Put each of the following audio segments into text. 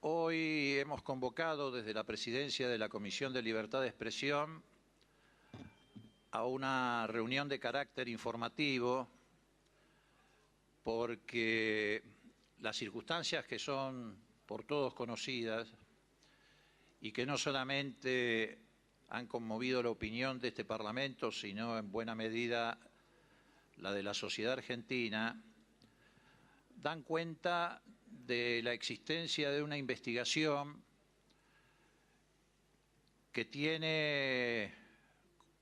Hoy hemos convocado desde la presidencia de la Comisión de Libertad de Expresión a una reunión de carácter informativo porque las circunstancias que son por todos conocidas y que no solamente han conmovido la opinión de este Parlamento, sino en buena medida la de la sociedad argentina, dan cuenta de la existencia de una investigación que tiene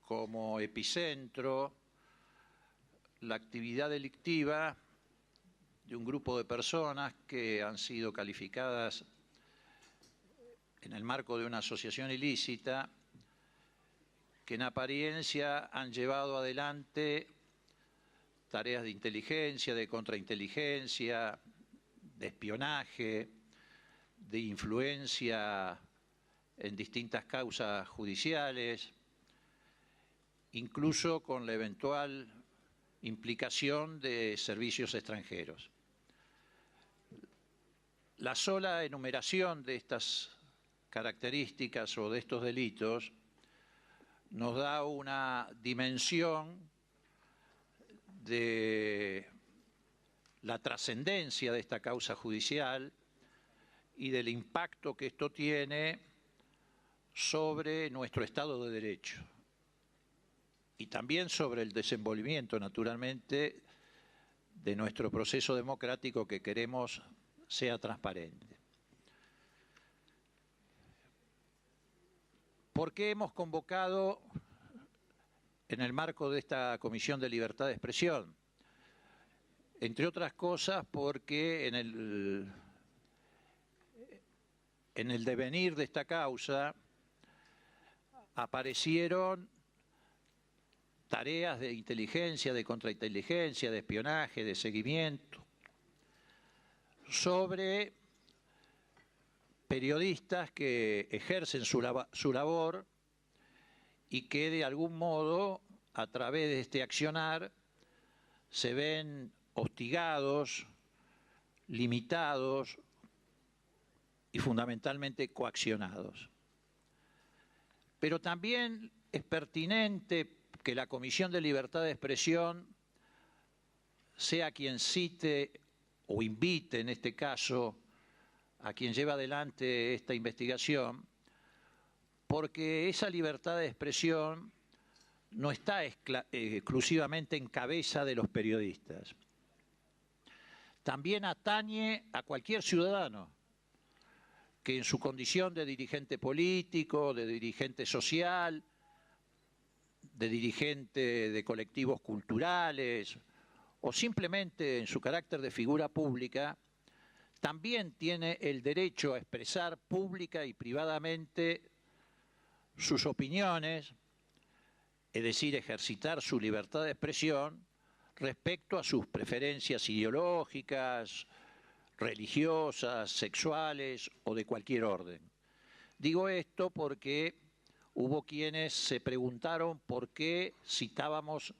como epicentro la actividad delictiva de un grupo de personas que han sido calificadas en el marco de una asociación ilícita, que en apariencia han llevado adelante tareas de inteligencia, de contrainteligencia, de espionaje, de influencia en distintas causas judiciales, incluso con la eventual implicación de servicios extranjeros. La sola enumeración de estas características o de estos delitos nos da una dimensión de la trascendencia de esta causa judicial y del impacto que esto tiene sobre nuestro Estado de Derecho y también sobre el desenvolvimiento, naturalmente, de nuestro proceso democrático que queremos sea transparente. ¿Por qué hemos convocado en el marco de esta Comisión de Libertad de Expresión? Entre otras cosas porque en el devenir de esta causa aparecieron tareas de inteligencia, de contrainteligencia, de espionaje, de seguimiento, sobre periodistas que ejercen su labor y que de algún modo, a través de este accionar, se ven hostigados, limitados y fundamentalmente coaccionados. Pero también es pertinente que la Comisión de Libertad de Expresión sea quien cite o invite, en este caso, a quien lleva adelante esta investigación, porque esa libertad de expresión no está exclusivamente en cabeza de los periodistas. También atañe a cualquier ciudadano que en su condición de dirigente político, de dirigente social, de dirigente de colectivos culturales o simplemente en su carácter de figura pública, también tiene el derecho a expresar pública y privadamente sus opiniones, es decir, ejercitar su libertad de expresión respecto a sus preferencias ideológicas, religiosas, sexuales o de cualquier orden. Digo esto porque hubo quienes se preguntaron por qué citábamos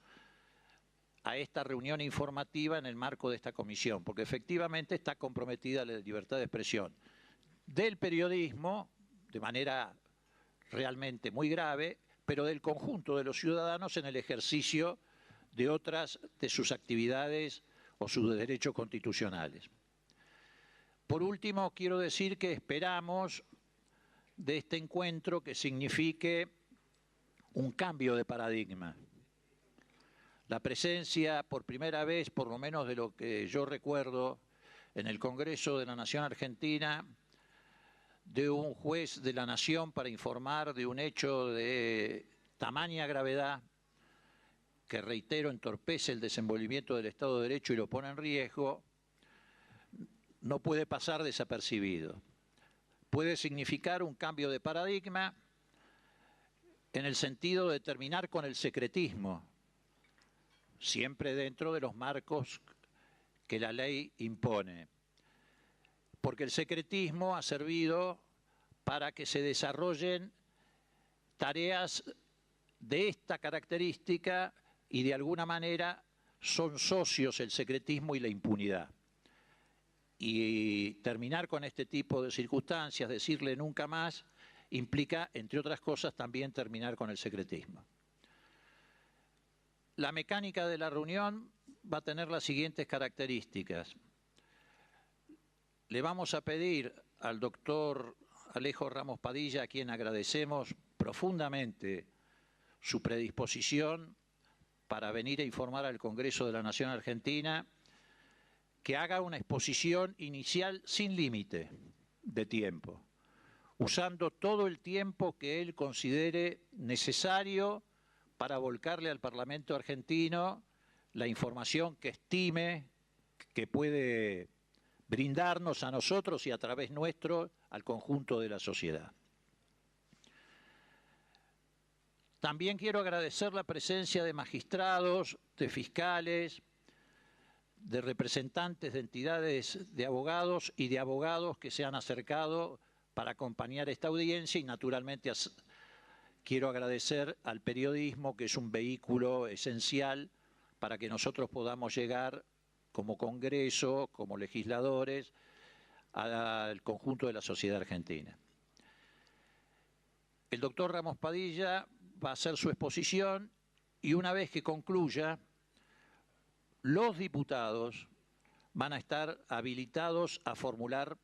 a esta reunión informativa en el marco de esta comisión, porque efectivamente está comprometida la libertad de expresión del periodismo de manera realmente muy grave, pero del conjunto de los ciudadanos en el ejercicio de otras de sus actividades o sus derechos constitucionales. Por último, quiero decir que esperamos de este encuentro que signifique un cambio de paradigma. La presencia, por primera vez, por lo menos de lo que yo recuerdo, en el Congreso de la Nación Argentina, de un juez de la Nación para informar de un hecho de tamaña gravedad que, reitero, entorpece el desenvolvimiento del Estado de Derecho y lo pone en riesgo, no puede pasar desapercibido. Puede significar un cambio de paradigma en el sentido de terminar con el secretismo, siempre dentro de los marcos que la ley impone. Porque el secretismo ha servido para que se desarrollen tareas de esta característica y de alguna manera son socios el secretismo y la impunidad. Y terminar con este tipo de circunstancias, decirle nunca más, implica, entre otras cosas, también terminar con el secretismo. La mecánica de la reunión va a tener las siguientes características. Le vamos a pedir al doctor Alejo Ramos Padilla, a quien agradecemos profundamente su predisposición para venir a informar al Congreso de la Nación Argentina, que haga una exposición inicial sin límite de tiempo, usando todo el tiempo que él considere necesario para volcarle al Parlamento argentino la información que estime que puede brindarnos a nosotros y a través nuestro al conjunto de la sociedad. También quiero agradecer la presencia de magistrados, de fiscales, de representantes de entidades de abogados y de abogados que se han acercado para acompañar esta audiencia y naturalmente quiero agradecer al periodismo, que es un vehículo esencial para que nosotros podamos llegar como Congreso, como legisladores, al conjunto de la sociedad argentina. El doctor Ramos Padilla va a hacer su exposición y una vez que concluya, los diputados van a estar habilitados a formular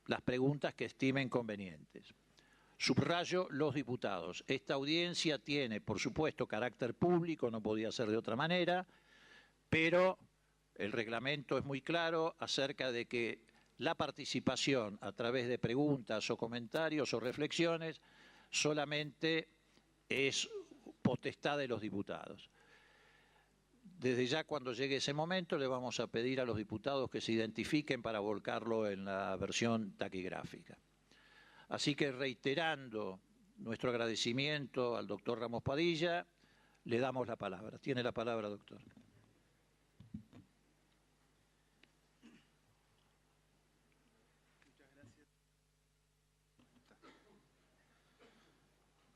las preguntas que estimen convenientes. Subrayo los diputados. Esta audiencia tiene, por supuesto, carácter público, no podía ser de otra manera, pero el reglamento es muy claro acerca de que la participación a través de preguntas o comentarios o reflexiones solamente es potestad de los diputados. Desde ya, cuando llegue ese momento, le vamos a pedir a los diputados que se identifiquen para volcarlo en la versión taquigráfica. Así que, reiterando nuestro agradecimiento al doctor Ramos Padilla, le damos la palabra. Tiene la palabra, doctor.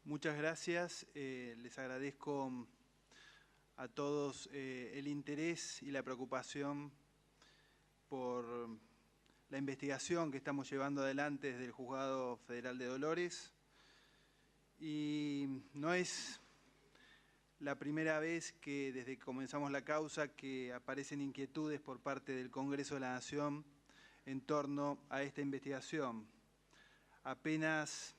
Muchas gracias. Les agradezco a todos el interés y la preocupación por la investigación que estamos llevando adelante desde el Juzgado Federal de Dolores. Y no es la primera vez que desde que comenzamos la causa que aparecen inquietudes por parte del Congreso de la Nación en torno a esta investigación. Apenas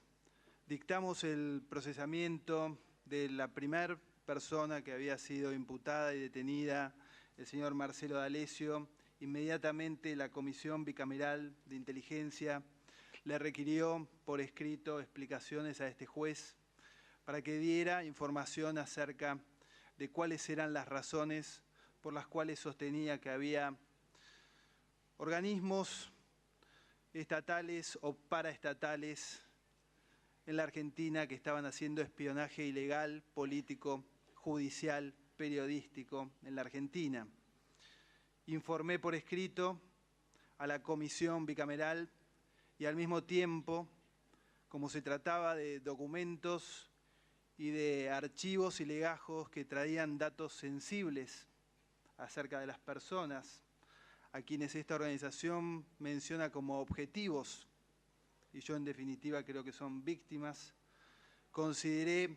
dictamos el procesamiento de la primera persona que había sido imputada y detenida, el señor Marcelo D'Alessio, inmediatamente la Comisión Bicameral de Inteligencia le requirió por escrito explicaciones a este juez para que diera información acerca de cuáles eran las razones por las cuales sostenía que había organismos estatales o paraestatales en la Argentina que estaban haciendo espionaje ilegal, político, judicial, periodístico en la Argentina. Informé por escrito a la Comisión Bicameral y al mismo tiempo, como se trataba de documentos y de archivos y legajos que traían datos sensibles acerca de las personas a quienes esta organización menciona como objetivos, y yo en definitiva creo que son víctimas, consideré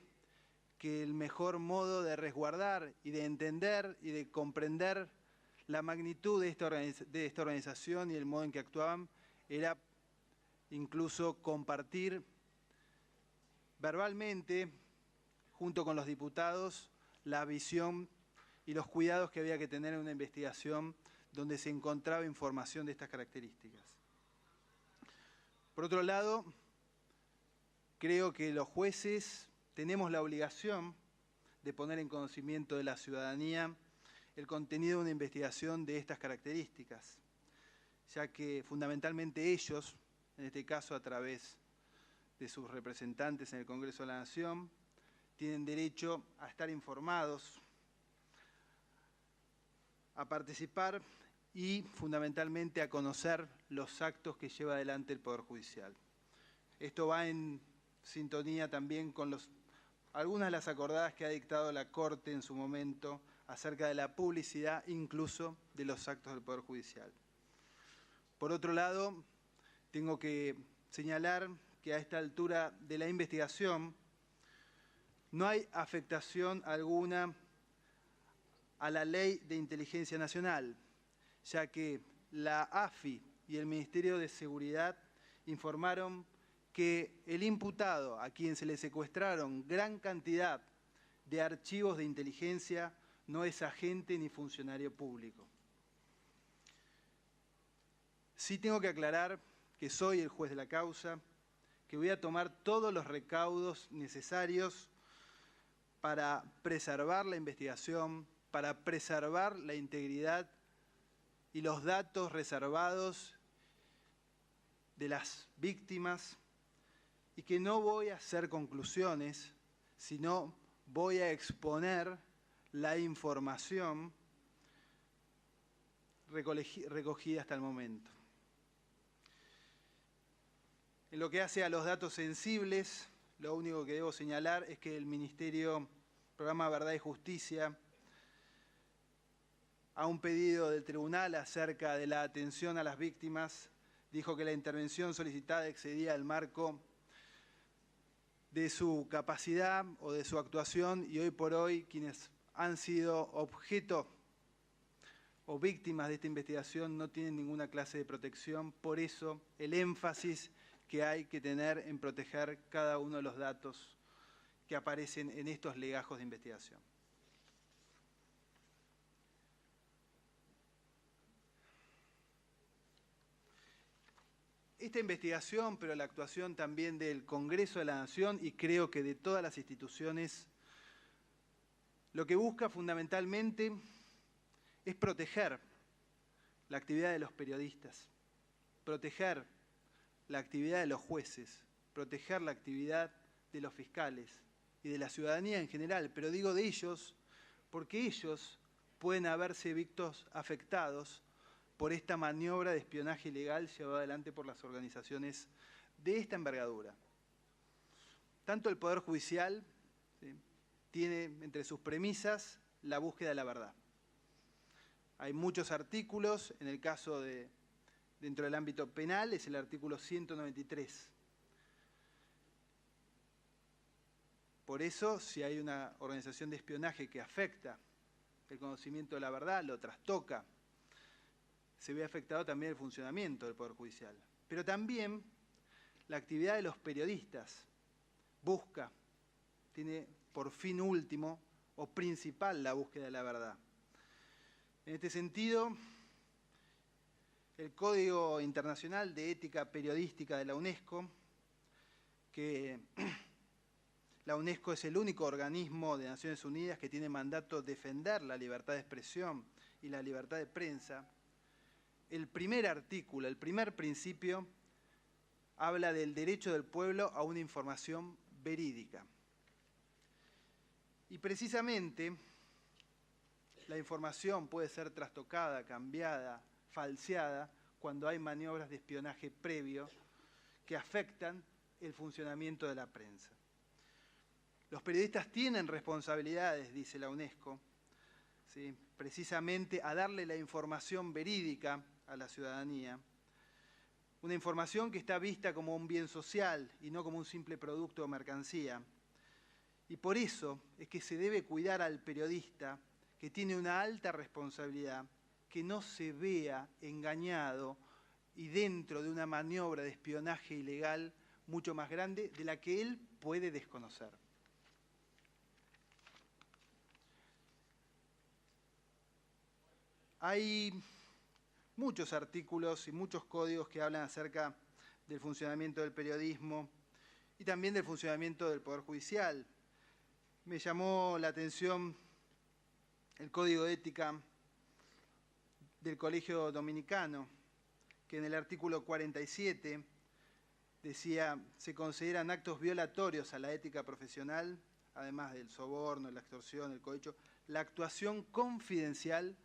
que el mejor modo de resguardar y de entender y de comprender la magnitud de esta organización y el modo en que actuaban era incluso compartir verbalmente, junto con los diputados, la visión y los cuidados que había que tener en una investigación donde se encontraba información de estas características. Por otro lado, creo que los jueces tenemos la obligación de poner en conocimiento de la ciudadanía el contenido de una investigación de estas características, ya que fundamentalmente ellos, en este caso a través de sus representantes en el Congreso de la Nación, tienen derecho a estar informados, a participar y fundamentalmente a conocer los actos que lleva adelante el Poder Judicial. Esto va en sintonía también con algunas de las acordadas que ha dictado la Corte en su momento acerca de la publicidad incluso de los actos del Poder Judicial. Por otro lado, tengo que señalar que a esta altura de la investigación no hay afectación alguna a la Ley de Inteligencia Nacional, ya que la AFI y el Ministerio de Seguridad informaron que el imputado, a quien se le secuestraron gran cantidad de archivos de inteligencia, no es agente ni funcionario público. Sí tengo que aclarar que soy el juez de la causa, que voy a tomar todos los recaudos necesarios para preservar la investigación, para preservar la integridad y los datos reservados de las víctimas, y que no voy a hacer conclusiones, sino voy a exponer la información recogida hasta el momento. En lo que hace a los datos sensibles, lo único que debo señalar es que el Ministerio Programa Verdad y Justicia, a un pedido del tribunal acerca de la atención a las víctimas, dijo que la intervención solicitada excedía el marco de su capacidad o de su actuación, y hoy por hoy quienes han sido objeto o víctimas de esta investigación no tienen ninguna clase de protección. Por eso el énfasis que hay que tener en proteger cada uno de los datos que aparecen en estos legajos de investigación. Esta investigación, pero la actuación también del Congreso de la Nación y creo que de todas las instituciones, lo que busca fundamentalmente es proteger la actividad de los periodistas, proteger la actividad de los jueces, proteger la actividad de los fiscales y de la ciudadanía en general, pero digo de ellos porque ellos pueden haberse vistos afectados por esta maniobra de espionaje ilegal llevada adelante por las organizaciones de esta envergadura. Tanto el Poder Judicial, ¿sí?, tiene entre sus premisas la búsqueda de la verdad. Hay muchos artículos, en el caso dentro del ámbito penal, es el artículo 193. Por eso, si hay una organización de espionaje que afecta el conocimiento de la verdad, lo trastoca, se ve afectado también el funcionamiento del Poder Judicial. Pero también la actividad de los periodistas busca, tiene por fin último o principal la búsqueda de la verdad. En este sentido, el Código Internacional de Ética Periodística de la UNESCO, que la UNESCO es el único organismo de Naciones Unidas que tiene mandato defender la libertad de expresión y la libertad de prensa, el primer artículo, el primer principio, habla del derecho del pueblo a una información verídica. Y precisamente la información puede ser trastocada, cambiada, falseada, cuando hay maniobras de espionaje previo que afectan el funcionamiento de la prensa. Los periodistas tienen responsabilidades, dice la UNESCO, ¿sí?, precisamente a darle la información verídica a la ciudadanía, una información que está vista como un bien social y no como un simple producto o mercancía. Y por eso es que se debe cuidar al periodista, que tiene una alta responsabilidad, que no se vea engañado y dentro de una maniobra de espionaje ilegal mucho más grande de la que él puede desconocer. Hay muchos artículos y muchos códigos que hablan acerca del funcionamiento del periodismo y también del funcionamiento del Poder Judicial. Me llamó la atención el Código de Ética del Colegio Dominicano, que en el artículo 47 decía: se consideran actos violatorios a la ética profesional, además del soborno, la extorsión, el cohecho, la actuación confidencial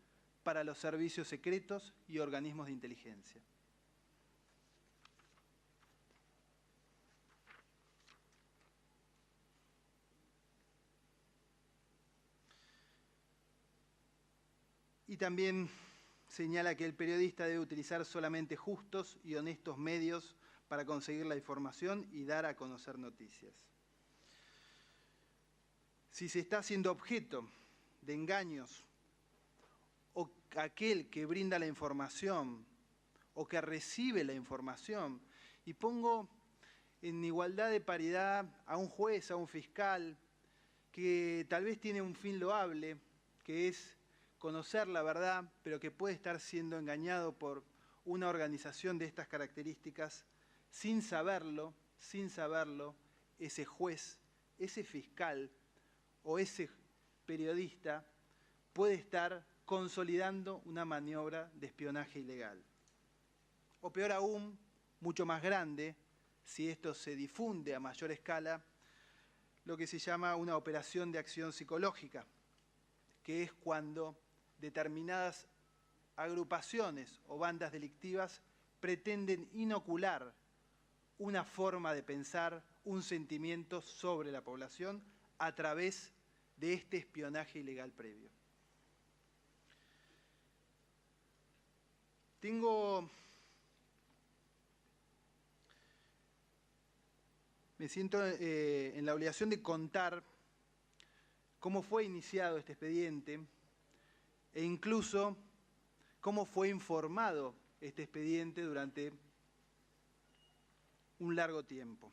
para los servicios secretos y organismos de inteligencia. Y también señala que el periodista debe utilizar solamente justos y honestos medios para conseguir la información y dar a conocer noticias. Si se está siendo objeto de engaños, o aquel que brinda la información, o que recibe la información, y pongo en igualdad de paridad a un juez, a un fiscal, que tal vez tiene un fin loable, que es conocer la verdad, pero que puede estar siendo engañado por una organización de estas características, sin saberlo, ese juez, ese fiscal o ese periodista puede estar consolidando una maniobra de espionaje ilegal. O peor aún, mucho más grande, si esto se difunde a mayor escala, lo que se llama una operación de acción psicológica, que es cuando determinadas agrupaciones o bandas delictivas pretenden inocular una forma de pensar, un sentimiento sobre la población a través de este espionaje ilegal previo. Me siento en la obligación de contar cómo fue iniciado este expediente e incluso cómo fue informado este expediente durante un largo tiempo.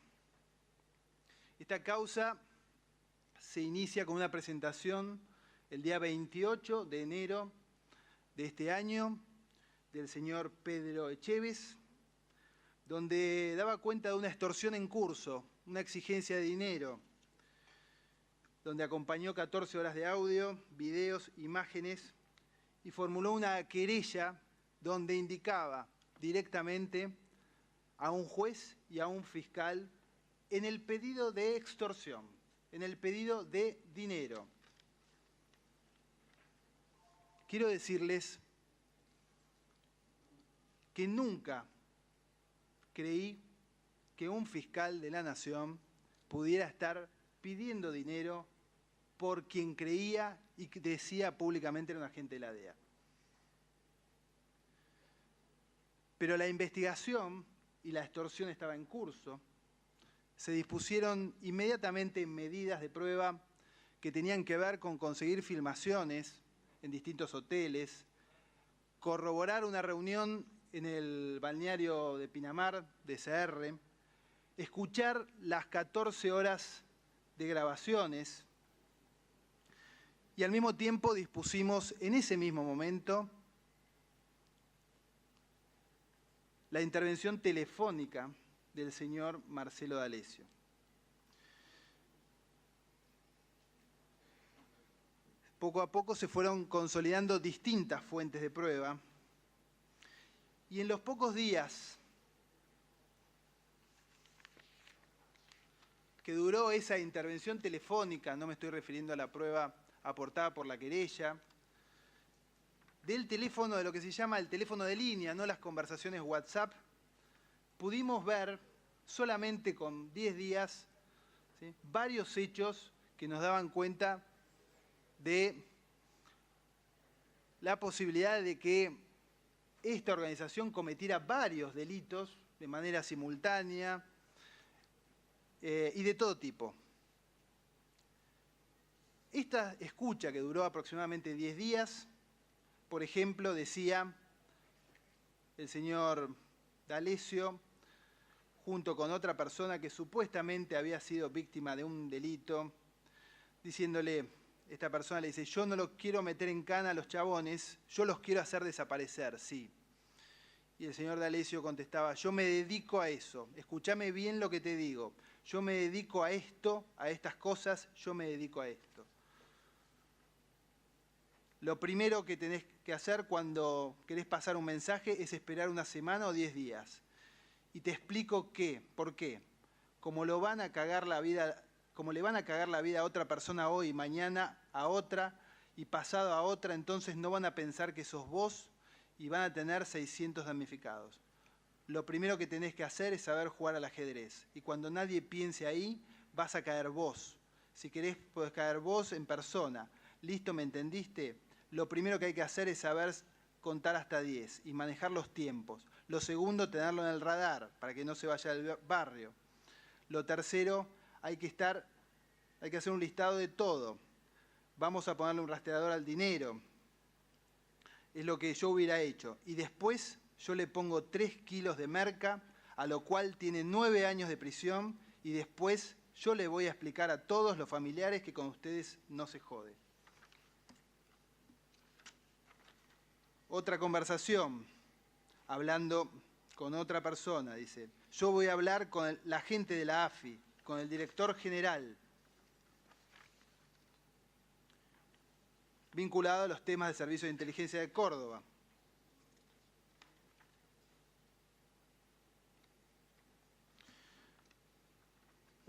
Esta causa se inicia con una presentación el día 28 de enero de este año del señor Pedro Echeves, donde daba cuenta de una extorsión en curso, una exigencia de dinero, donde acompañó 14 horas de audio, videos, imágenes, y formuló una querella donde indicaba directamente a un juez y a un fiscal en el pedido de extorsión, en el pedido de dinero. Quiero decirles que nunca creí que un fiscal de la Nación pudiera estar pidiendo dinero por quien creía y que decía públicamente era un agente de la DEA. Pero la investigación y la extorsión estaba en curso. Se dispusieron inmediatamente medidas de prueba que tenían que ver con conseguir filmaciones en distintos hoteles, corroborar una reunión en el balneario de Pinamar, de CR, escuchar las 14 horas de grabaciones y al mismo tiempo dispusimos en ese mismo momento la intervención telefónica del señor Marcelo D'Alessio. Poco a poco se fueron consolidando distintas fuentes de prueba y en los pocos días que duró esa intervención telefónica, no me estoy refiriendo a la prueba aportada por la querella, del teléfono, de lo que se llama el teléfono de línea, no las conversaciones WhatsApp, pudimos ver solamente con 10 días, ¿sí?, varios hechos que nos daban cuenta de la posibilidad de que esta organización cometiera varios delitos de manera simultánea y de todo tipo. Esta escucha, que duró aproximadamente 10 días, por ejemplo, decía el señor D'Alessio, junto con otra persona que supuestamente había sido víctima de un delito, diciéndole, esta persona le dice, yo no los quiero meter en cana a los chabones, yo los quiero hacer desaparecer, sí. Y el señor D'Alessio contestaba, yo me dedico a eso, escúchame bien lo que te digo, yo me dedico a esto, a estas cosas, yo me dedico a esto. Lo primero que tenés que hacer cuando querés pasar un mensaje es esperar una semana o 10 días. Y te explico por qué. Como le van a cagar la vida a otra persona hoy, mañana a otra y pasado a otra, entonces no van a pensar que sos vos y van a tener 600 damnificados. Lo primero que tenés que hacer es saber jugar al ajedrez. Y cuando nadie piense ahí, vas a caer vos. Si querés, podés caer vos en persona. ¿Listo? ¿Me entendiste? Lo primero que hay que hacer es saber contar hasta 10 y manejar los tiempos. Lo segundo, tenerlo en el radar para que no se vaya al barrio. Lo tercero, hay que hacer un listado de todo. Vamos a ponerle un rastreador al dinero. Es lo que yo hubiera hecho. Y después yo le pongo 3 kilos de merca, a lo cual tiene 9 años de prisión, y después yo le voy a explicar a todos los familiares que con ustedes no se jode. Otra conversación, hablando con otra persona, dice, yo voy a hablar con la gente de la AFI, con el director general, vinculado a los temas de Servicio de Inteligencia de Córdoba.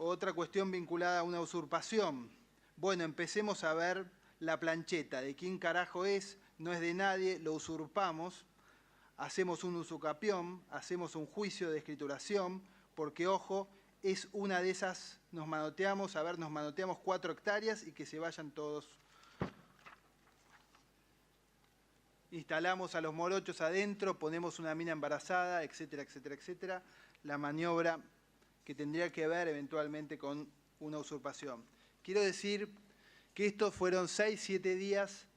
Otra cuestión vinculada a una usurpación. Bueno, empecemos a ver la plancheta, de quién carajo es, no es de nadie, lo usurpamos, hacemos un usucapión, hacemos un juicio de escrituración, porque, ojo, es una de esas, nos manoteamos 4 hectáreas y que se vayan todos. Instalamos a los morochos adentro, ponemos una mina embarazada, etcétera, etcétera, etcétera. La maniobra que tendría que ver eventualmente con una usurpación. Quiero decir que estos fueron 6, 7 días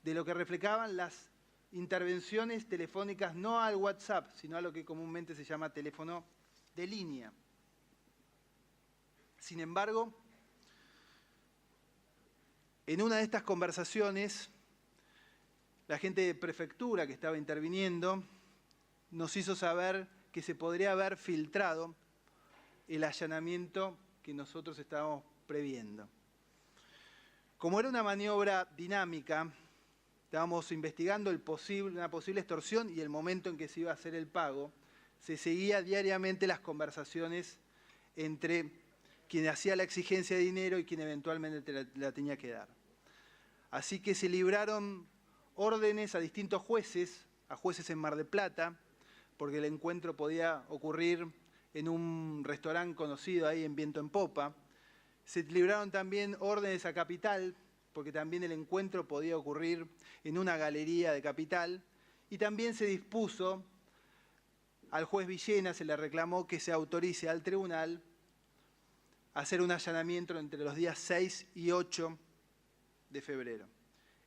de lo que reflejaban las intervenciones telefónicas, no al WhatsApp, sino a lo que comúnmente se llama teléfono de línea. Sin embargo, en una de estas conversaciones, la gente de prefectura que estaba interviniendo nos hizo saber que se podría haber filtrado el allanamiento que nosotros estábamos previendo. Como era una maniobra dinámica, estábamos investigando una posible extorsión y el momento en que se iba a hacer el pago, se seguía diariamente las conversaciones entre quien hacía la exigencia de dinero y quien eventualmente la tenía que dar. Así que se libraron órdenes a distintos jueces, a jueces en Mar del Plata, porque el encuentro podía ocurrir en un restaurante conocido ahí en Viento en Popa. Se libraron también órdenes a Capital, porque también el encuentro podía ocurrir en una galería de Capital. Y también se dispuso, al juez Villena se le reclamó que se autorice al tribunal a hacer un allanamiento entre los días 6 y 8 de febrero.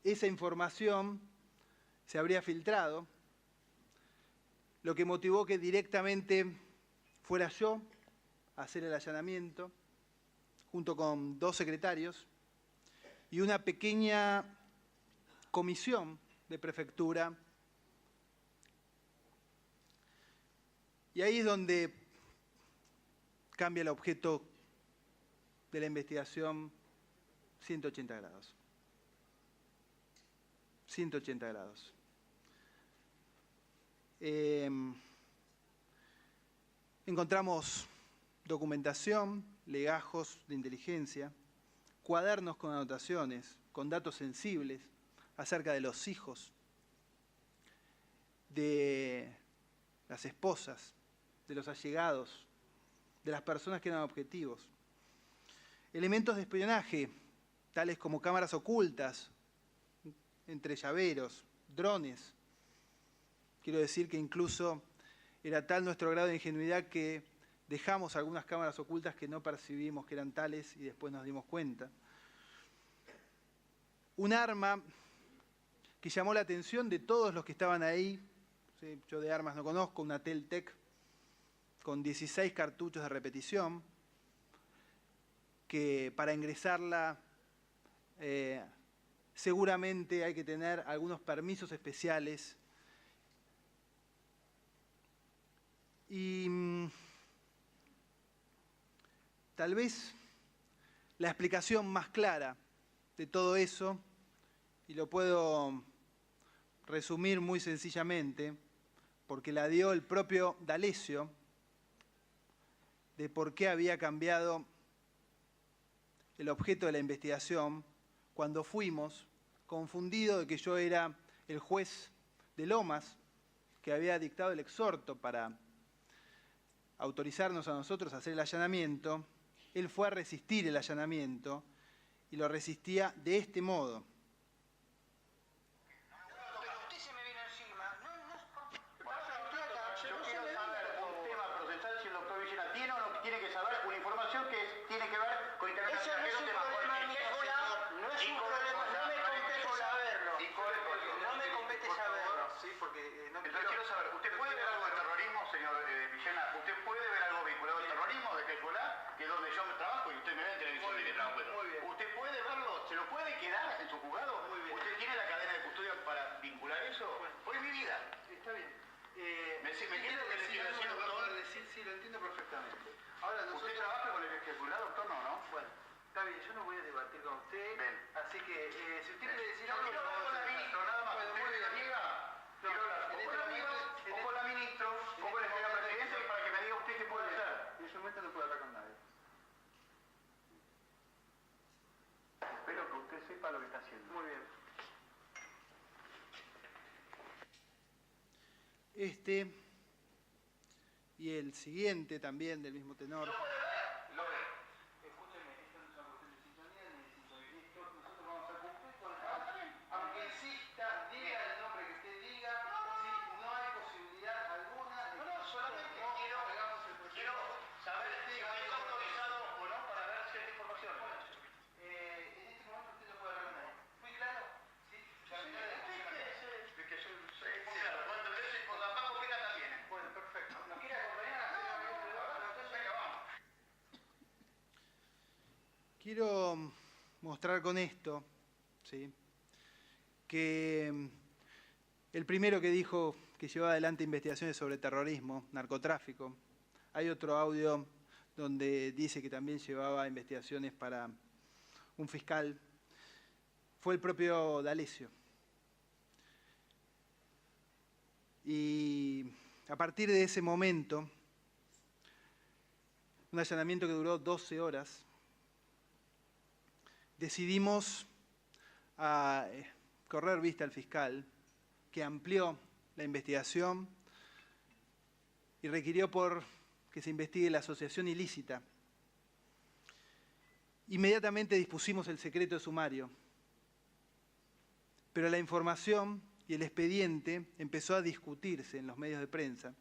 Esa información se habría filtrado, lo que motivó que directamente fuera yo a hacer el allanamiento, junto con 2 secretarios y una pequeña comisión de prefectura. Y ahí es donde cambia el objeto de la investigación 180 grados. 180 grados. Encontramos documentación, legajos de inteligencia, cuadernos con anotaciones, con datos sensibles acerca de los hijos, de las esposas, de los allegados, de las personas que eran objetivos. Elementos de espionaje, tales como cámaras ocultas, entre llaveros, drones. Quiero decir que incluso era tal nuestro grado de ingenuidad que dejamos algunas cámaras ocultas que no percibimos que eran tales y después nos dimos cuenta. Un arma que llamó la atención de todos los que estaban ahí, ¿sí? Yo de armas no conozco, una Tel-Tec con 16 cartuchos de repetición, que para ingresarla seguramente hay que tener algunos permisos especiales. Y tal vez la explicación más clara de todo eso, y lo puedo resumir muy sencillamente, porque la dio el propio D'Alessio, de por qué había cambiado el objeto de la investigación cuando fuimos, confundido de que yo era el juez de Lomas, que había dictado el exhorto para autorizarnos a nosotros a hacer el allanamiento. Él fue a resistir el allanamiento y lo resistía de este modo. saber, ¿usted puede ver algo de terrorismo, señor Villena? ¿Usted puede ver algo vinculado al terrorismo de Hezbollah, que es donde yo me trabajo y usted me ve en televisión de que trabajo? Muy bien. ¿Usted puede verlo? ¿Se lo puede quedar en su juzgado? Muy bien. ¿Usted tiene la cadena de custodia para vincular eso? Fue mi vida. Está bien. ¿Me entiende lo que le quiero decir, doctor? Sí, lo entiendo perfectamente. Ahora nosotros... ¿Usted trabaja con el Hezbollah, doctor? No. Bueno, está bien, yo no voy a debatir con usted. Bien. Así que, si usted quiere decir Yo algo... quiero hablar con la ministra, nada más. Bueno, ¿Usted muy me bien. la niega? No, Quiero hablar en o este con la momento- ministra, o con la ministra, o con el señor presidente, para que me diga usted qué puede hacer. En ese momento no puedo hablar con nadie. Espero que usted sepa lo que está haciendo. Muy bien. Y el siguiente también del mismo tenor. Lo ve. Escúcheme, esto no es una cuestión de sintonía ni de sintonía. Nosotros vamos a cumplir con aunque insista, diga el nombre que usted diga, si no hay posibilidad alguna de que Solamente no hagamos el quiero proceso. saber si está autorizado o no para ver cierta información. En este momento usted no puede hablar con nadie. ¿Fui claro? Sí. Cuando le dice con la mano pega también. Bueno, perfecto. ¿Nos quiere acompañar? Venga, vamos. Quiero mostrar con esto, ¿sí?, que el primero que dijo que llevaba adelante investigaciones sobre terrorismo, narcotráfico, hay otro audio donde dice que también llevaba investigaciones para un fiscal, fue el propio D'Alessio. Y a partir de ese momento, un allanamiento que duró 12 horas, decidimos correr vista al fiscal, que amplió la investigación y requirió que se investigue la asociación ilícita. Inmediatamente dispusimos el secreto de sumario, pero la información y el expediente empezó a discutirse en los medios de prensa.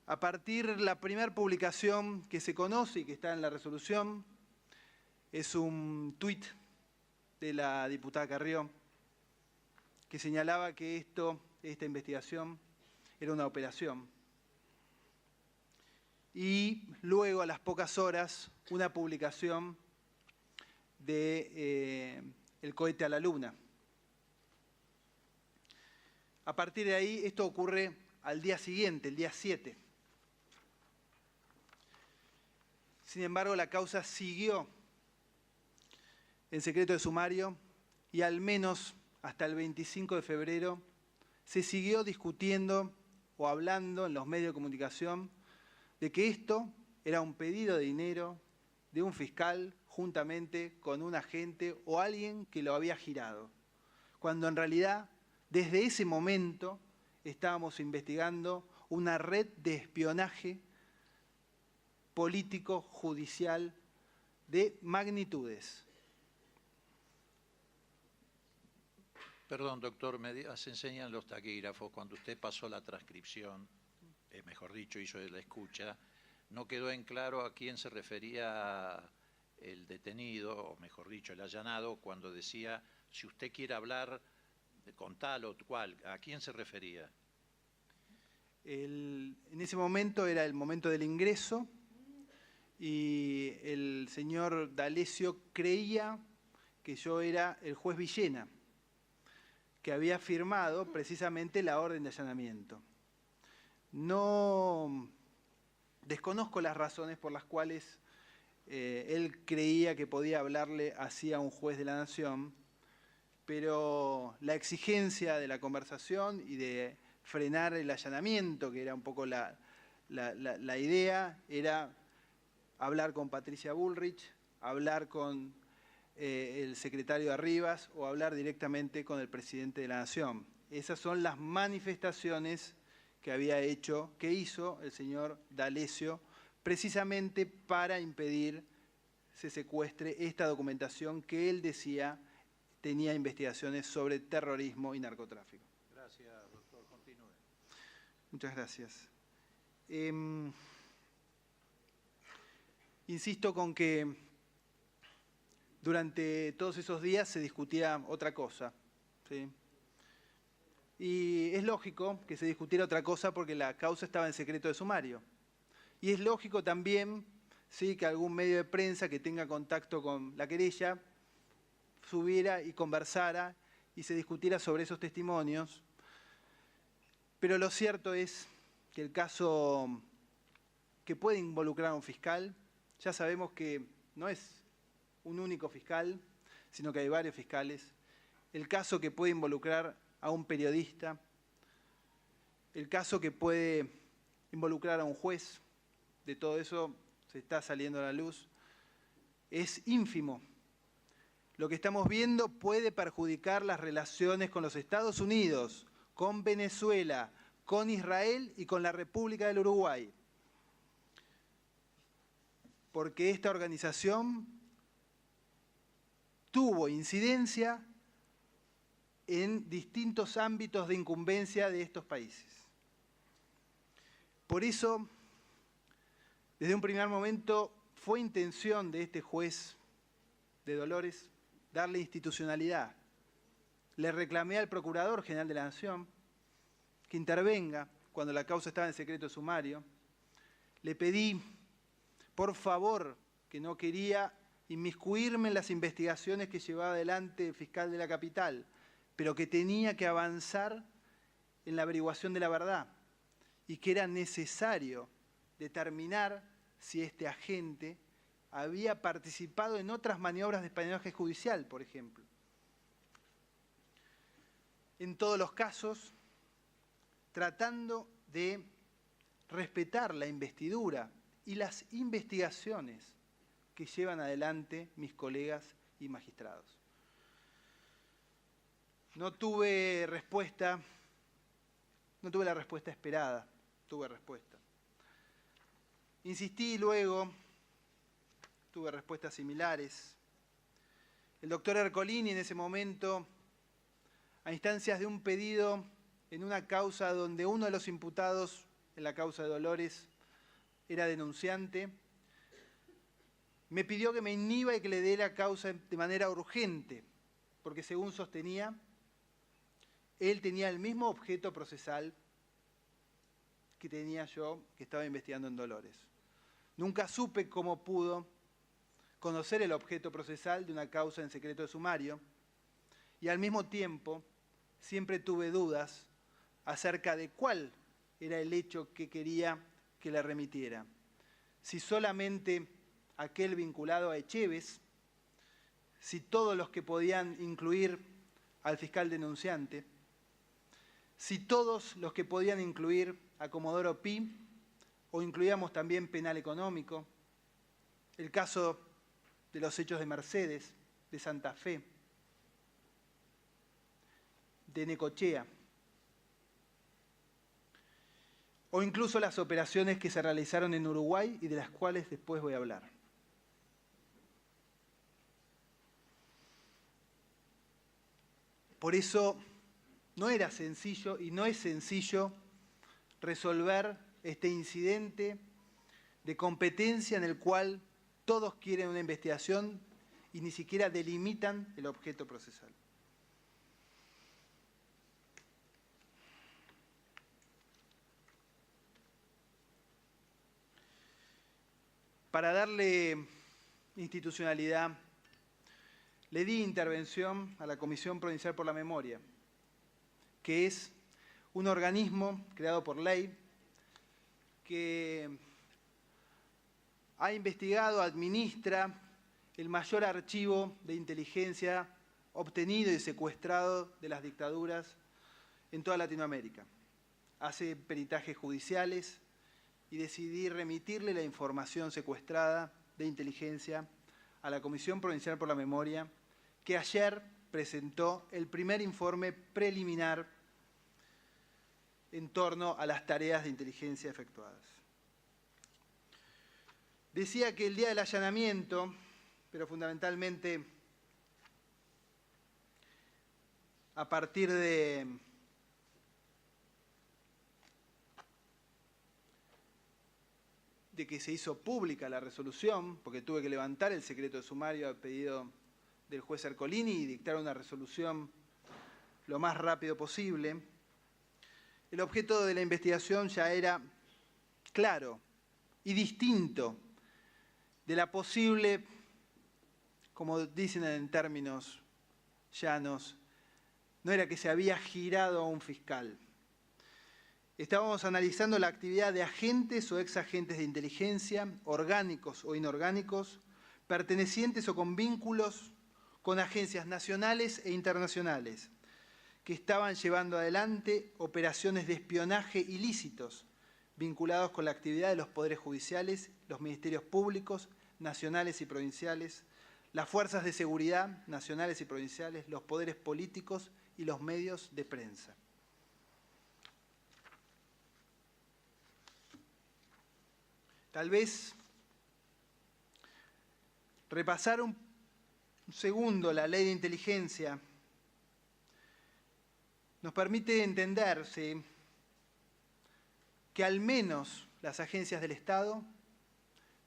A partir de la primera publicación que se conoce y que está en la resolución, es un tuit de la diputada Carrió, que señalaba que esta investigación era una operación. Y luego, a las pocas horas, una publicación de El cohete a la luna. A partir de ahí, esto ocurre al día siguiente, el día 7. Sin embargo, la causa siguió en secreto de sumario y al menos hasta el 25 de febrero se siguió discutiendo o hablando en los medios de comunicación de que esto era un pedido de dinero de un fiscal juntamente con un agente o alguien que lo había girado, cuando en realidad desde ese momento estábamos investigando una red de espionaje político, judicial, de magnitudes. Perdón, doctor, se enseñan los taquígrafos. Cuando usted pasó la transcripción, mejor dicho, hizo la escucha, no quedó en claro a quién se refería el detenido, o mejor dicho, el allanado, cuando decía, si usted quiere hablar con tal o cual, ¿a quién se refería? En ese momento era el momento del ingreso y el señor D'Alessio creía que yo era el juez Villena, que había firmado precisamente la orden de allanamiento. No desconozco las razones por las cuales él creía que podía hablarle así a un juez de la nación, pero la exigencia de la conversación y de frenar el allanamiento, que era un poco la idea, era hablar con Patricia Bullrich, hablar con el secretario Arribas o hablar directamente con el presidente de la Nación. Esas son las manifestaciones que hizo el señor D'Alessio precisamente para impedir se secuestre esta documentación que él decía tenía investigaciones sobre terrorismo y narcotráfico. Gracias, doctor. Continúe. Muchas gracias. Insisto con que durante todos esos días se discutía otra cosa, ¿sí? Y es lógico que se discutiera otra cosa porque la causa estaba en secreto de sumario. Y es lógico también, sí, que algún medio de prensa que tenga contacto con la querella subiera y conversara y se discutiera sobre esos testimonios. Pero lo cierto es que el caso que puede involucrar a un fiscal, ya sabemos que no es un único fiscal, sino que hay varios fiscales. El caso que puede involucrar a un periodista, el caso que puede involucrar a un juez, de todo eso se está saliendo a la luz, es ínfimo. Lo que estamos viendo puede perjudicar las relaciones con los Estados Unidos, con Venezuela, con Israel y con la República del Uruguay. Porque esta organización tuvo incidencia en distintos ámbitos de incumbencia de estos países. Por eso, desde un primer momento, fue intención de este juez de Dolores darle institucionalidad. Le reclamé al Procurador General de la Nación que intervenga cuando la causa estaba en secreto sumario. Le pedí, por favor, que no quería inmiscuirme en las investigaciones que llevaba adelante el fiscal de la capital, pero que tenía que avanzar en la averiguación de la verdad y que era necesario determinar si este agente había participado en otras maniobras de espionaje judicial, por ejemplo. En todos los casos, tratando de respetar la investidura y las investigaciones que llevan adelante mis colegas y magistrados. No tuve respuesta, no tuve la respuesta esperada, tuve respuesta. Insistí luego, tuve respuestas similares. El doctor Ercolini en ese momento, a instancias de un pedido en una causa donde uno de los imputados en la causa de Dolores era denunciante, me pidió que me inhiba y que le dé la causa de manera urgente, porque según sostenía, él tenía el mismo objeto procesal que tenía yo, que estaba investigando en Dolores. Nunca supe cómo pudo conocer el objeto procesal de una causa en secreto de sumario y al mismo tiempo siempre tuve dudas acerca de cuál era el hecho que quería que le remitiera. Si solamente aquel vinculado a Echeves, si todos los que podían incluir al fiscal denunciante, si todos los que podían incluir a Comodoro Pi, o incluíamos también penal económico, el caso de los hechos de Mercedes, de Santa Fe, de Necochea, o incluso las operaciones que se realizaron en Uruguay y de las cuales después voy a hablar. Por eso no era sencillo y no es sencillo resolver este incidente de competencia en el cual todos quieren una investigación y ni siquiera delimitan el objeto procesal. Para darle institucionalidad, le di intervención a la Comisión Provincial por la Memoria, que es un organismo creado por ley que ha investigado, administra el mayor archivo de inteligencia obtenido y secuestrado de las dictaduras en toda Latinoamérica. Hace peritajes judiciales y decidí remitirle la información secuestrada de inteligencia a la Comisión Provincial por la Memoria, que ayer presentó el primer informe preliminar en torno a las tareas de inteligencia efectuadas. Decía que el día del allanamiento, pero fundamentalmente a partir de que se hizo pública la resolución, porque tuve que levantar el secreto de sumario a pedido del juez Ercolini y dictar una resolución lo más rápido posible, el objeto de la investigación ya era claro y distinto de la posible, como dicen en términos llanos, no era que se había girado a un fiscal. Estábamos analizando la actividad de agentes o exagentes de inteligencia, orgánicos o inorgánicos, pertenecientes o con vínculos con agencias nacionales e internacionales, que estaban llevando adelante operaciones de espionaje ilícitos vinculados con la actividad de los poderes judiciales, los ministerios públicos, nacionales y provinciales, las fuerzas de seguridad nacionales y provinciales, los poderes políticos y los medios de prensa. Tal vez repasar un segundo la ley de inteligencia nos permite entender que al menos las agencias del Estado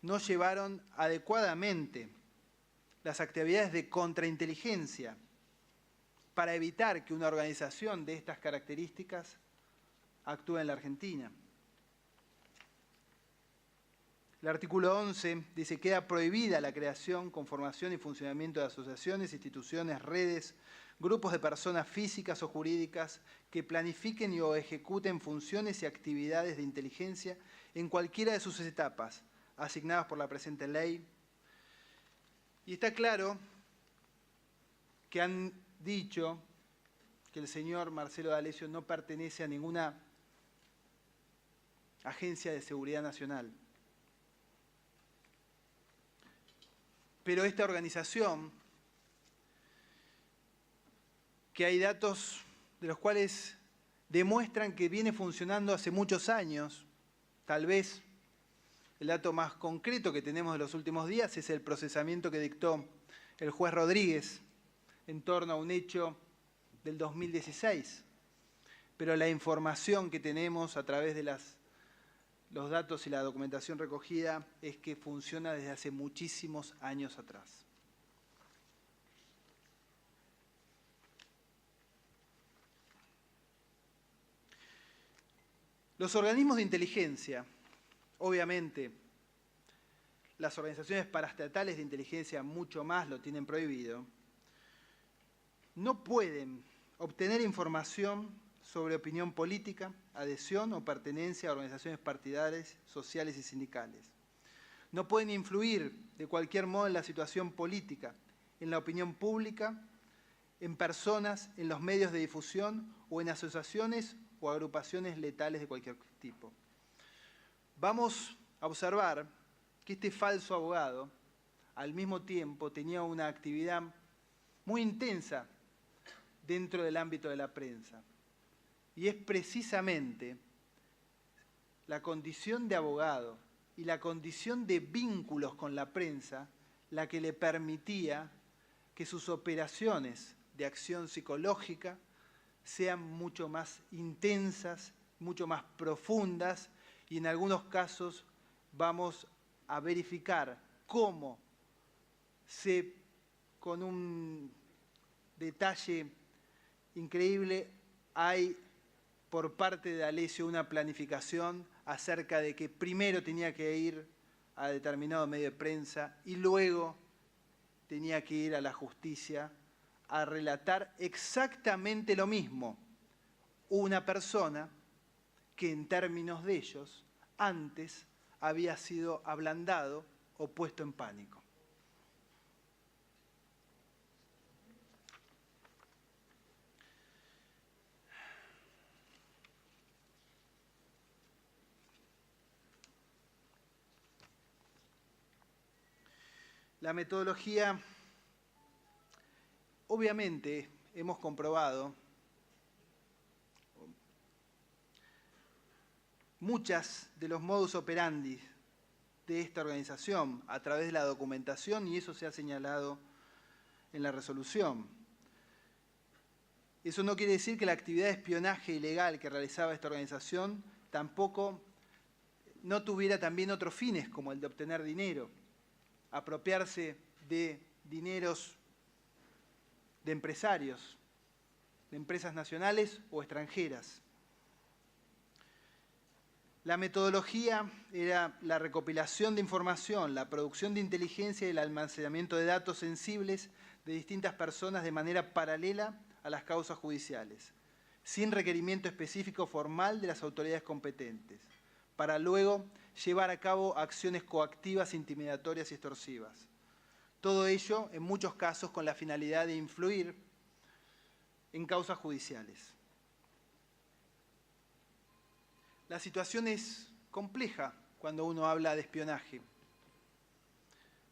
no llevaron adecuadamente las actividades de contrainteligencia para evitar que una organización de estas características actúe en la Argentina. El artículo 11 dice: queda prohibida la creación, conformación y funcionamiento de asociaciones, instituciones, redes, grupos de personas físicas o jurídicas que planifiquen y o ejecuten funciones y actividades de inteligencia en cualquiera de sus etapas, asignadas por la presente ley. Y está claro que han dicho que el señor Marcelo D'Alessio no pertenece a ninguna agencia de seguridad nacional. Pero esta organización, que hay datos de los cuales demuestran que viene funcionando hace muchos años, tal vez el dato más concreto que tenemos de los últimos días es el procesamiento que dictó el juez Rodríguez en torno a un hecho del 2016. Pero la información que tenemos a través de los datos y la documentación recogida es que funciona desde hace muchísimos años atrás. Los organismos de inteligencia, obviamente, las organizaciones paraestatales de inteligencia mucho más lo tienen prohibido, no pueden obtener información sobre opinión política, adhesión o pertenencia a organizaciones partidarias, sociales y sindicales. No pueden influir de cualquier modo en la situación política, en la opinión pública, en personas, en los medios de difusión o en asociaciones o agrupaciones letales de cualquier tipo. Vamos a observar que este falso abogado, al mismo tiempo, tenía una actividad muy intensa dentro del ámbito de la prensa. Y es precisamente la condición de abogado y la condición de vínculos con la prensa la que le permitía que sus operaciones de acción psicológica sean mucho más intensas, mucho más profundas, y en algunos casos vamos a verificar cómo con un detalle increíble, hay por parte de D'Alessio una planificación acerca de que primero tenía que ir a determinado medio de prensa y luego tenía que ir a la justicia a relatar exactamente lo mismo. Una persona que en términos de ellos antes había sido ablandado o puesto en pánico. La metodología, obviamente, hemos comprobado muchas de los modus operandi de esta organización a través de la documentación, y eso se ha señalado en la resolución. Eso no quiere decir que la actividad de espionaje ilegal que realizaba esta organización tampoco no tuviera también otros fines, como el de obtener dinero, apropiarse de dineros de empresarios, de empresas nacionales o extranjeras. La metodología era la recopilación de información, la producción de inteligencia y el almacenamiento de datos sensibles de distintas personas de manera paralela a las causas judiciales, sin requerimiento específico formal de las autoridades competentes, para luego llevar a cabo acciones coactivas, intimidatorias y extorsivas. Todo ello, en muchos casos, con la finalidad de influir en causas judiciales. La situación es compleja cuando uno habla de espionaje,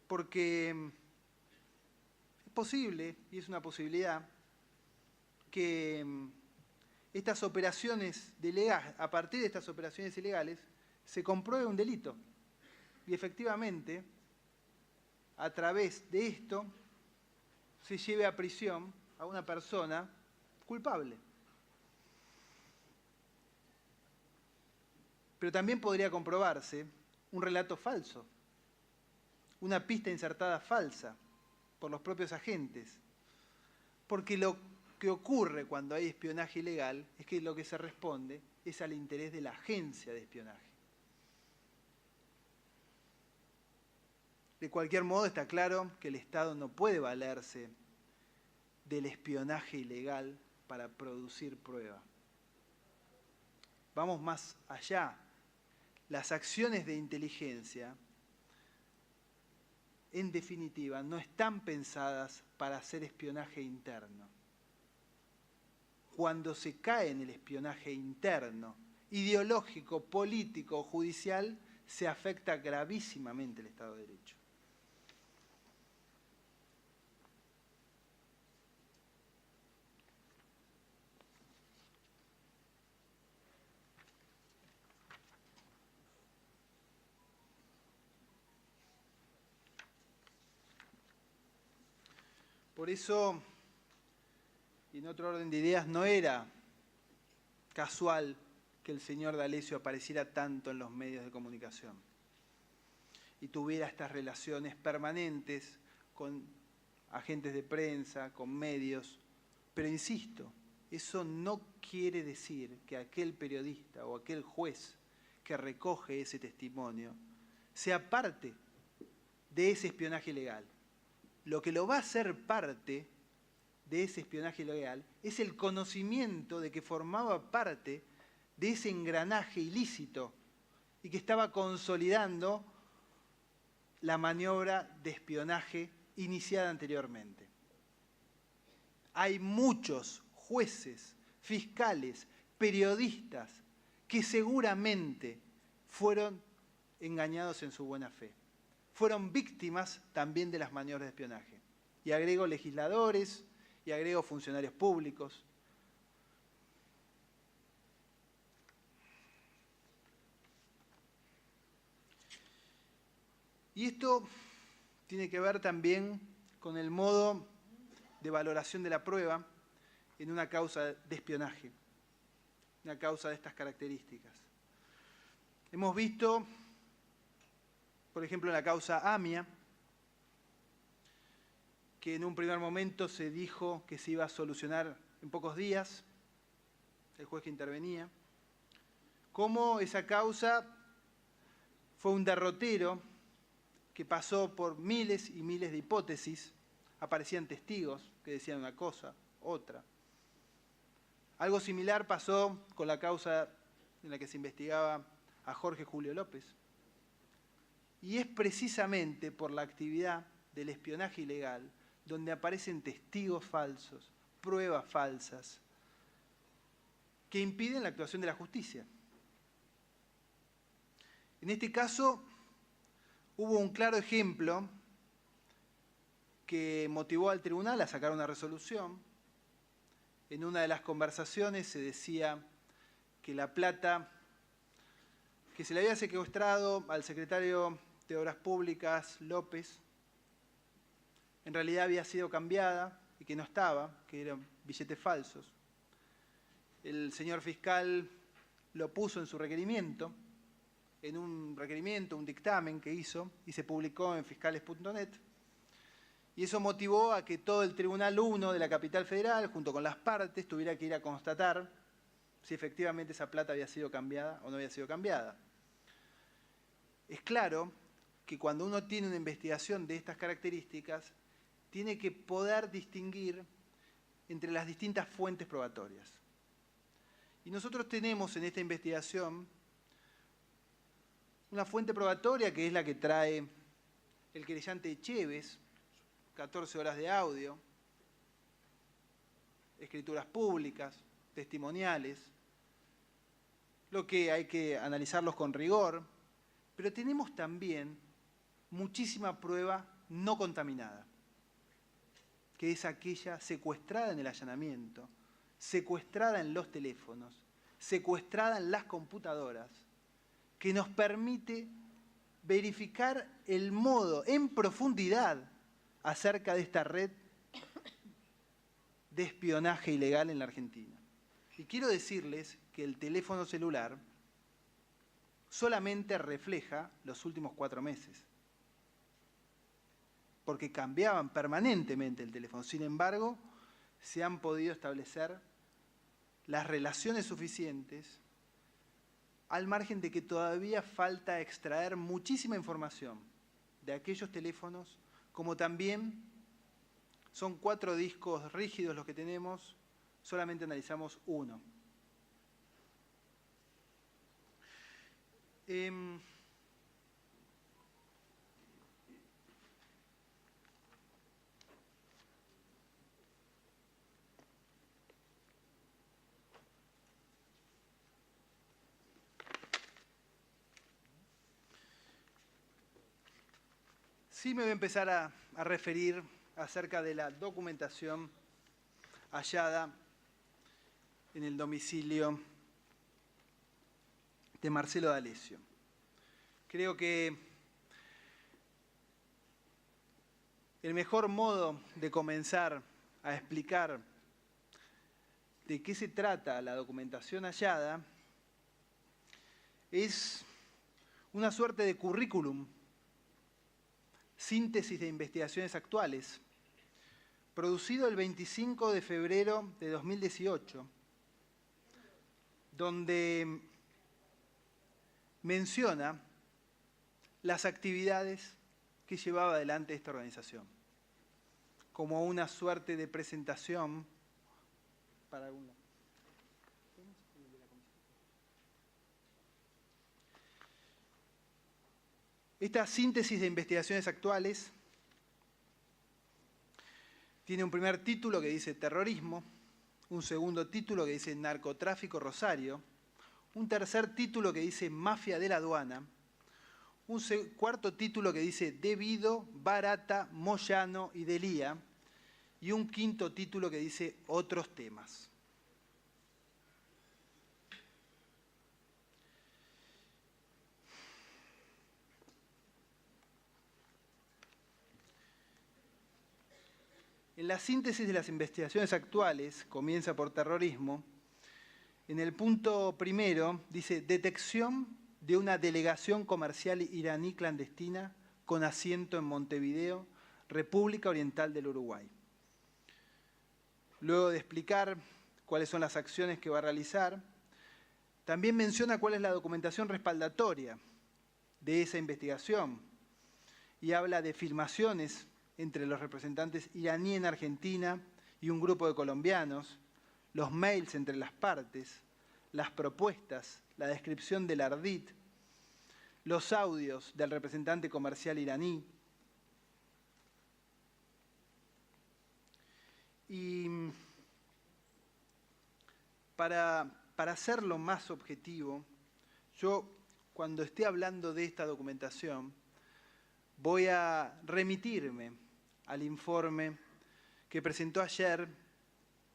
porque es posible, y es una posibilidad, que estas operaciones ilegales, a partir de estas operaciones ilegales, se compruebe un delito. Y efectivamente, a través de esto, se lleve a prisión a una persona culpable. Pero también podría comprobarse un relato falso, una pista insertada falsa por los propios agentes. Porque lo que ocurre cuando hay espionaje ilegal es que lo que se responde es al interés de la agencia de espionaje. De cualquier modo, está claro que el Estado no puede valerse del espionaje ilegal para producir prueba. Vamos más allá. Las acciones de inteligencia, en definitiva, no están pensadas para hacer espionaje interno. Cuando se cae en el espionaje interno, ideológico, político o judicial, se afecta gravísimamente el Estado de Derecho. Por eso, y en otro orden de ideas, no era casual que el señor D'Alessio apareciera tanto en los medios de comunicación y tuviera estas relaciones permanentes con agentes de prensa, con medios. Pero insisto, eso no quiere decir que aquel periodista o aquel juez que recoge ese testimonio sea parte de ese espionaje ilegal. Lo que lo va a hacer parte de ese espionaje ilegal es el conocimiento de que formaba parte de ese engranaje ilícito y que estaba consolidando la maniobra de espionaje iniciada anteriormente. Hay muchos jueces, fiscales, periodistas que seguramente fueron engañados en su buena fe. Fueron víctimas también de las maniobras de espionaje. Y agrego legisladores, y agrego funcionarios públicos. Y esto tiene que ver también con el modo de valoración de la prueba en una causa de espionaje, una causa de estas características. Hemos visto, por ejemplo, en la causa AMIA, que en un primer momento se dijo que se iba a solucionar en pocos días, el juez que intervenía, cómo esa causa fue un derrotero que pasó por miles y miles de hipótesis, aparecían testigos que decían una cosa, otra. Algo similar pasó con la causa en la que se investigaba a Jorge Julio López. Y es precisamente por la actividad del espionaje ilegal donde aparecen testigos falsos, pruebas falsas, que impiden la actuación de la justicia. En este caso, hubo un claro ejemplo que motivó al tribunal a sacar una resolución. En una de las conversaciones se decía que la plata que se le había secuestrado al secretario de Obras Públicas, López, en realidad había sido cambiada y que no estaba, que eran billetes falsos. El señor fiscal lo puso en su requerimiento, en un requerimiento, un dictamen que hizo, y se publicó en fiscales.net. Y eso motivó a que todo el Tribunal 1 de la Capital Federal, junto con las partes, tuviera que ir a constatar si efectivamente esa plata había sido cambiada o no había sido cambiada. Es claro que cuando uno tiene una investigación de estas características, tiene que poder distinguir entre las distintas fuentes probatorias. Y nosotros tenemos en esta investigación una fuente probatoria que es la que trae el querellante Echeves, 14 horas de audio, escrituras públicas, testimoniales, lo que hay que analizarlos con rigor, pero tenemos también muchísima prueba no contaminada, que es aquella secuestrada en el allanamiento, secuestrada en los teléfonos, secuestrada en las computadoras, que nos permite verificar el modo en profundidad acerca de esta red de espionaje ilegal en la Argentina. Y quiero decirles que el teléfono celular solamente refleja los últimos 4 meses, porque cambiaban permanentemente el teléfono. Sin embargo, se han podido establecer las relaciones suficientes, al margen de que todavía falta extraer muchísima información de aquellos teléfonos, como también son 4 discos rígidos los que tenemos, solamente analizamos uno. Sí me voy a empezar a referir acerca de la documentación hallada en el domicilio de Marcelo D'Alessio. Creo que el mejor modo de comenzar a explicar de qué se trata la documentación hallada es una suerte de currículum, síntesis de investigaciones actuales, producido el 25 de febrero de 2018, donde menciona las actividades que llevaba adelante esta organización, como una suerte de presentación para alguna. Esta síntesis de investigaciones actuales tiene un primer título que dice terrorismo, un segundo título que dice narcotráfico Rosario, un tercer título que dice mafia de la aduana, un cuarto título que dice Debido, Barata, Moyano y Delía, y un quinto título que dice otros temas. En la síntesis de las investigaciones actuales, comienza por terrorismo, en el punto primero dice detección de una delegación comercial iraní clandestina con asiento en Montevideo, República Oriental del Uruguay. Luego de explicar cuáles son las acciones que va a realizar, también menciona cuál es la documentación respaldatoria de esa investigación y habla de filmaciones entre los representantes iraníes en Argentina y un grupo de colombianos, los mails entre las partes, las propuestas, la descripción del ardid, los audios del representante comercial iraní. Y para hacerlo más objetivo, yo cuando esté hablando de esta documentación voy a remitirme al informe que presentó ayer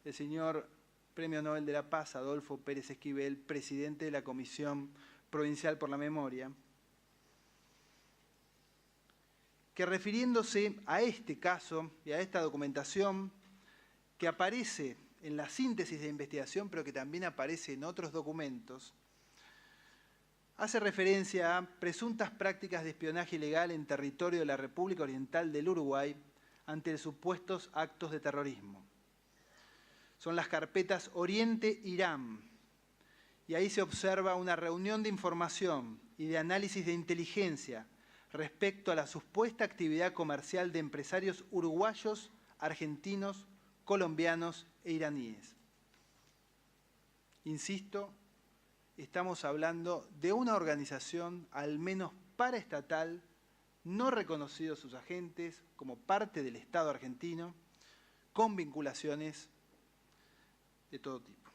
el señor Premio Nobel de la Paz, Adolfo Pérez Esquivel, presidente de la Comisión Provincial por la Memoria, que refiriéndose a este caso y a esta documentación que aparece en la síntesis de investigación, pero que también aparece en otros documentos, hace referencia a presuntas prácticas de espionaje ilegal en territorio de la República Oriental del Uruguay ante supuestos actos de terrorismo. Son las carpetas Oriente-Irán, y ahí se observa una reunión de información y de análisis de inteligencia respecto a la supuesta actividad comercial de empresarios uruguayos, argentinos, colombianos e iraníes. Insisto, estamos hablando de una organización, al menos paraestatal, no reconocidos sus agentes como parte del Estado argentino, con vinculaciones de todo tipo.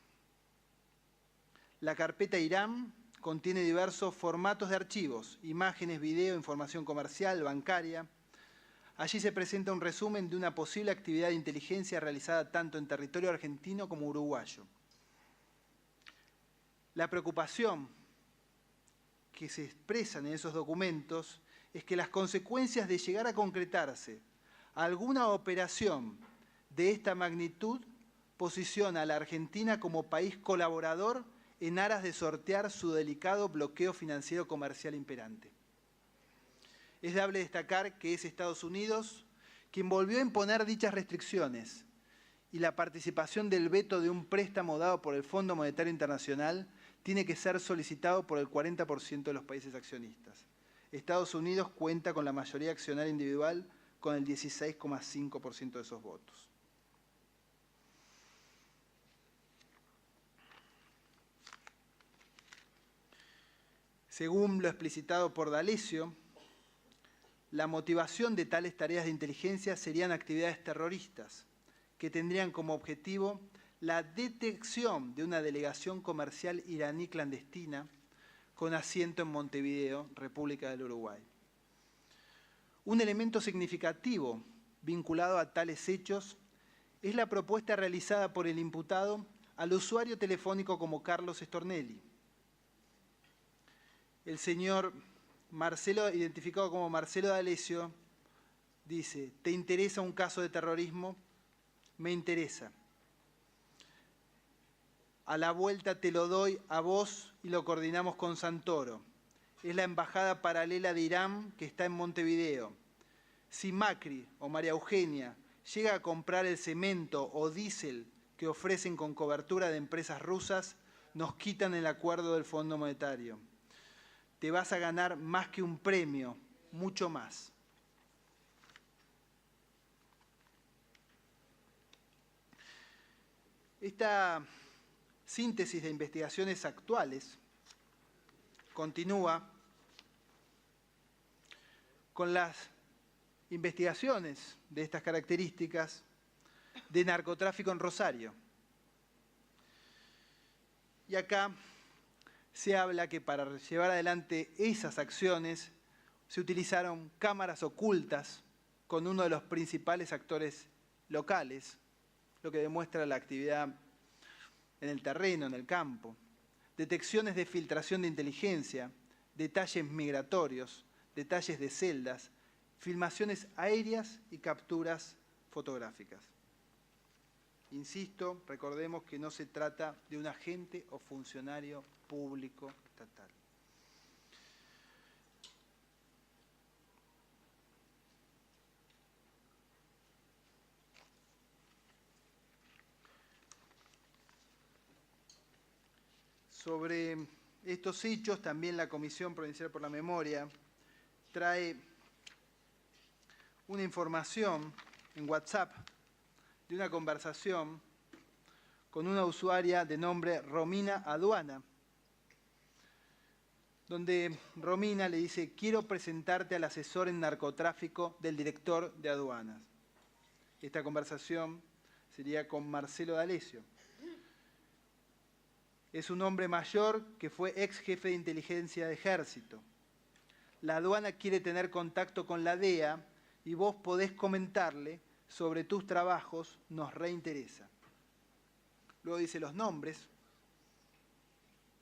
La carpeta Irán contiene diversos formatos de archivos, imágenes, video, información comercial, bancaria. Allí se presenta un resumen de una posible actividad de inteligencia realizada tanto en territorio argentino como uruguayo. La preocupación que se expresan en esos documentos es que las consecuencias de llegar a concretarse alguna operación de esta magnitud posiciona a la Argentina como país colaborador en aras de sortear su delicado bloqueo financiero comercial imperante. Es dable destacar que es Estados Unidos quien volvió a imponer dichas restricciones y la participación del veto de un préstamo dado por el Fondo Monetario Internacional tiene que ser solicitado por el 40% de los países accionistas. Estados Unidos cuenta con la mayoría accionaria individual con el 16,5% de esos votos. Según lo explicitado por D'Alessio, la motivación de tales tareas de inteligencia serían actividades terroristas que tendrían como objetivo la detección de una delegación comercial iraní clandestina con asiento en Montevideo, República del Uruguay. Un elemento significativo vinculado a tales hechos es la propuesta realizada por el imputado al usuario telefónico como Carlos Stornelli. El señor Marcelo, identificado como Marcelo D'Alessio, dice: ¿te interesa un caso de terrorismo? Me interesa. A la vuelta te lo doy a vos y lo coordinamos con Santoro. Es la embajada paralela de Irán que está en Montevideo. Si Macri o María Eugenia llega a comprar el cemento o diésel que ofrecen con cobertura de empresas rusas, nos quitan el acuerdo del Fondo Monetario. Te vas a ganar más que un premio, mucho más. Esta síntesis de investigaciones actuales continúa con las investigaciones de estas características de narcotráfico en Rosario. Y acá se habla que para llevar adelante esas acciones se utilizaron cámaras ocultas con uno de los principales actores locales, lo que demuestra la actividad en el terreno, en el campo, detecciones de filtración de inteligencia, detalles migratorios, detalles de celdas, filmaciones aéreas y capturas fotográficas. Insisto, recordemos que no se trata de un agente o funcionario público estatal. Sobre estos hechos, también la Comisión Provincial por la Memoria trae una información en WhatsApp de una conversación con una usuaria de nombre Romina Aduana, donde Romina le dice: quiero presentarte al asesor en narcotráfico del director de aduanas. Esta conversación sería con Marcelo D'Alessio. Es un hombre mayor que fue ex jefe de inteligencia de ejército. La aduana quiere tener contacto con la DEA y vos podés comentarle sobre tus trabajos, nos reinteresa. Luego dice los nombres.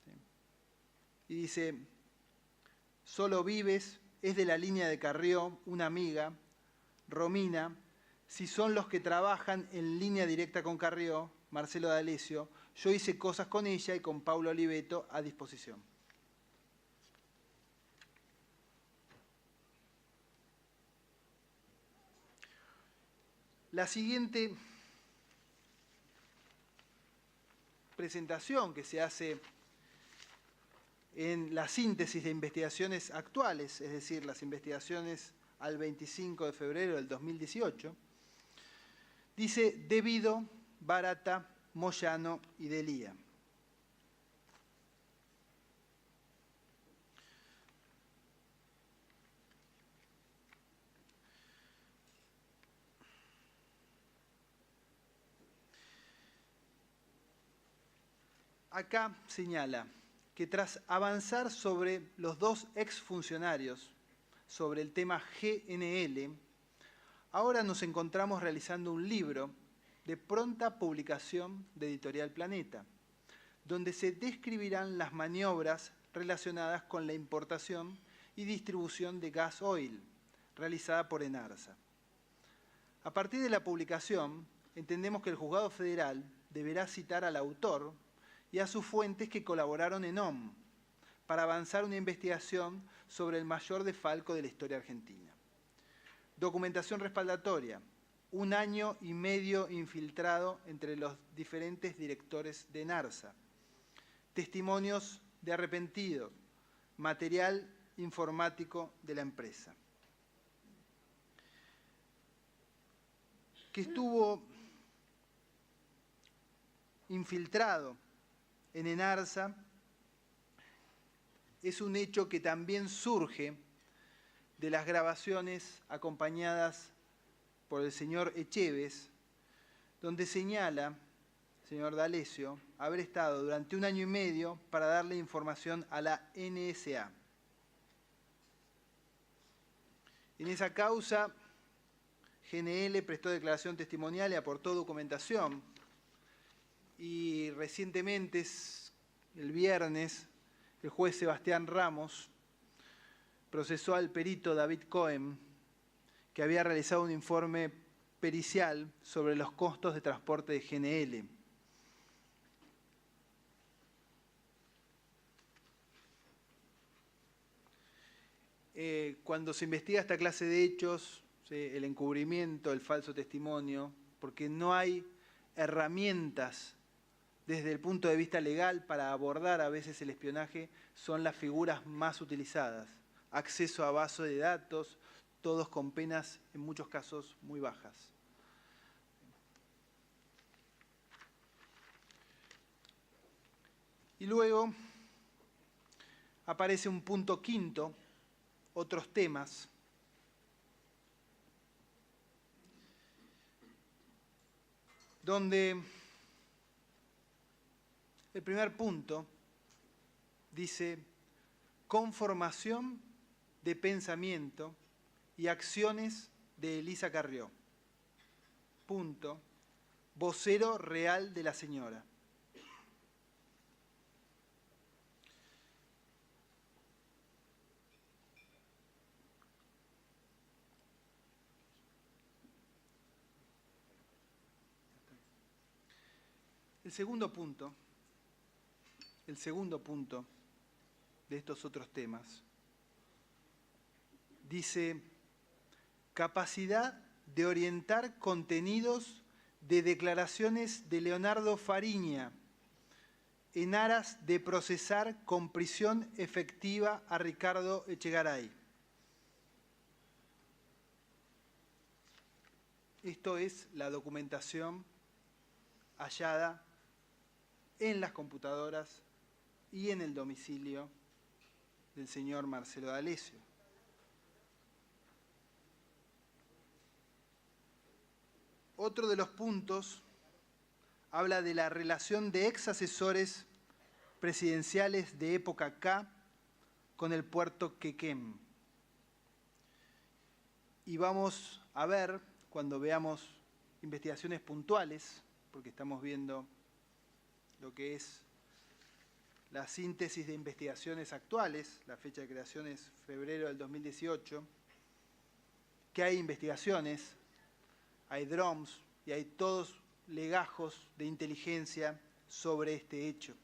¿Sí? Y dice: Solo Vives, es de la línea de Carrió, una amiga. Romina, si son los que trabajan en línea directa con Carrió, Marcelo D'Alessio, yo hice cosas con ella y con Paulo Oliveto a disposición. La siguiente presentación que se hace en la síntesis de investigaciones actuales, es decir, las investigaciones al 25 de febrero del 2018, dice Devido, Barata, Moyano y Delía. Acá señala que tras avanzar sobre los dos exfuncionarios, sobre el tema GNL, ahora nos encontramos realizando un libro de pronta publicación de Editorial Planeta, donde se describirán las maniobras relacionadas con la importación y distribución de gas oil realizada por Enarsa. A partir de la publicación, entendemos que el Juzgado Federal deberá citar al autor y a sus fuentes que colaboraron en OM para avanzar una investigación sobre el mayor desfalco de la historia argentina. Documentación respaldatoria, 1 año y medio infiltrado entre los diferentes directores de Enarsa, testimonios de arrepentidos, material informático de la empresa. Que estuvo infiltrado en Enarsa es un hecho que también surge de las grabaciones acompañadas por el señor Echeves, donde señala, señor D'Alessio, haber estado durante 1 año y medio para darle información a la NSA. En esa causa, GNL prestó declaración testimonial y aportó documentación. Y recientemente, el viernes, el juez Sebastián Ramos procesó al perito David Cohen, que había realizado un informe pericial sobre los costos de transporte de GNL. Cuando se investiga esta clase de hechos, el encubrimiento, el falso testimonio, porque no hay herramientas desde el punto de vista legal para abordar a veces el espionaje, son las figuras más utilizadas. Acceso a bases de datos, todos con penas en muchos casos muy bajas. Y luego aparece un punto quinto, otros temas. Donde el primer punto dice conformación de pensamiento y acciones de Elisa Carrió. Punto. Vocero real de la señora. El segundo punto de estos otros temas dice capacidad de orientar contenidos de declaraciones de Leonardo Fariña en aras de procesar con prisión efectiva a Ricardo Echegaray. Esto es la documentación hallada en las computadoras y en el domicilio del señor Marcelo D'Alessio. Otro de los puntos habla de la relación de ex asesores presidenciales de época K con el puerto Quequén. Y vamos a ver, cuando veamos investigaciones puntuales, porque estamos viendo lo que es la síntesis de investigaciones actuales, la fecha de creación es febrero del 2018, que hay investigaciones, hay drones y hay todos legajos de inteligencia sobre este hecho.